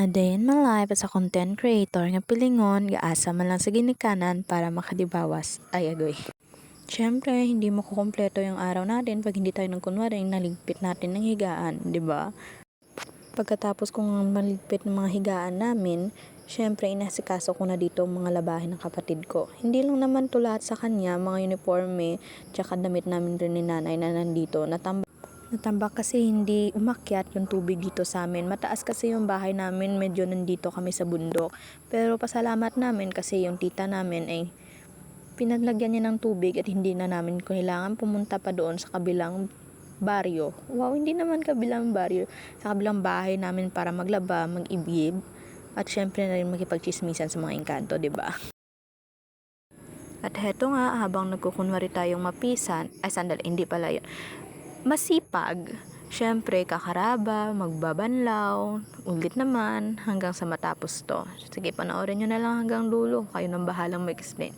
A day in my life as a content creator nga pilingon, gaasa man lang sa ginikanan para makadibawas ay agoy. Siyempre, hindi makukumpleto yung araw natin pag hindi tayo nagkunwaring naligpit natin ng higaan, di ba? Pagkatapos kong maligpit ng mga higaan namin, siyempre inasikaso ko na dito ang mga labahin ng kapatid ko. Hindi lang naman to lahat sa kanya, mga uniforme, tsaka damit namin rin ni nanay na nandito. Natambak kasi hindi umakyat yung tubig dito sa amin. Mataas kasi yung bahay namin, medyo nandito kami sa bundok. Pero pasalamat namin kasi yung tita namin ay pinaglagyan niya ng tubig at hindi na namin kailangan pumunta pa doon sa kabilang baryo. Wow, hindi naman kabilang baryo. Sa kabilang bahay namin para maglaba, mag-ibib, at syempre na rin makipagchismisan sa mga engkanto, di ba? At heto nga, habang nagkukunwari tayong mapisan, ay sandali, hindi pala yun. Masipag, syempre kakaraba, magbabanlaw, ulit naman hanggang sa matapos to. Sige, panoorin nyo na lang hanggang dulo. Kayo nang bahalang mag-explain.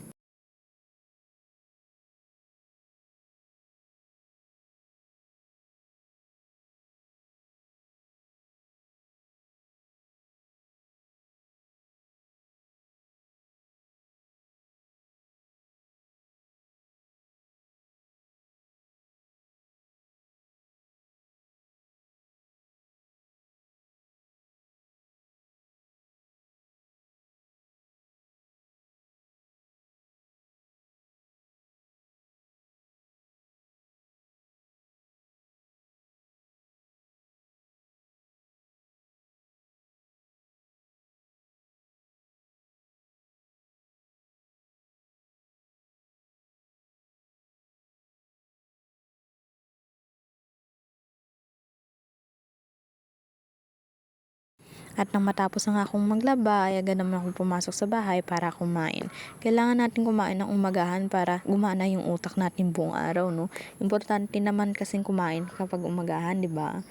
At nang matapos na nga akong maglaba, ay agad naman akong pumasok sa bahay para kumain. Kailangan natin kumain ng umagahan para gumana yung utak natin buong araw, no? Importante naman kasing kumain kapag umagahan, di ba?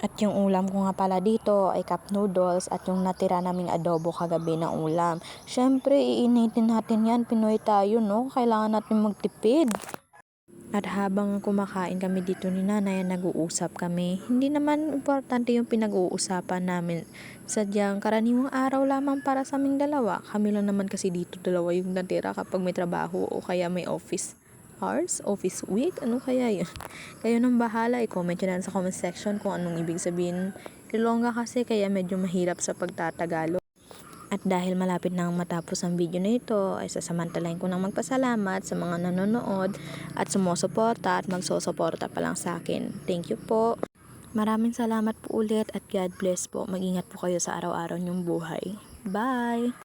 At yung ulam ko nga pala dito ay cup noodles at yung natira naming adobo kagabi na ulam. Syempre, iinitin natin yan. Pinoy tayo, no? Kailangan natin magtipid. At habang kumakain kami dito ni nanay, nag-uusap kami. Hindi naman importante yung pinag-uusapan namin. Sadyang karaniwang araw lamang para sa aming dalawa. Kami lang naman kasi dito dalawa yung natira kapag may trabaho o kaya may office hours, office week, ano kaya yun? Kayo nang bahala, i-comment nyo na sa comment section kung anong ibig sabihin. Ilongga kasi kaya medyo mahirap sa pagtatagalog. At dahil malapit na matapos ang video na ito, ay sasamantalahin ko nang magpasalamat sa mga nanonood at sumusuporta at magsusuporta pa lang sa akin. Thank you po. Maraming salamat po ulit at God bless po. Mag-ingat po kayo sa araw-araw niyong buhay. Bye!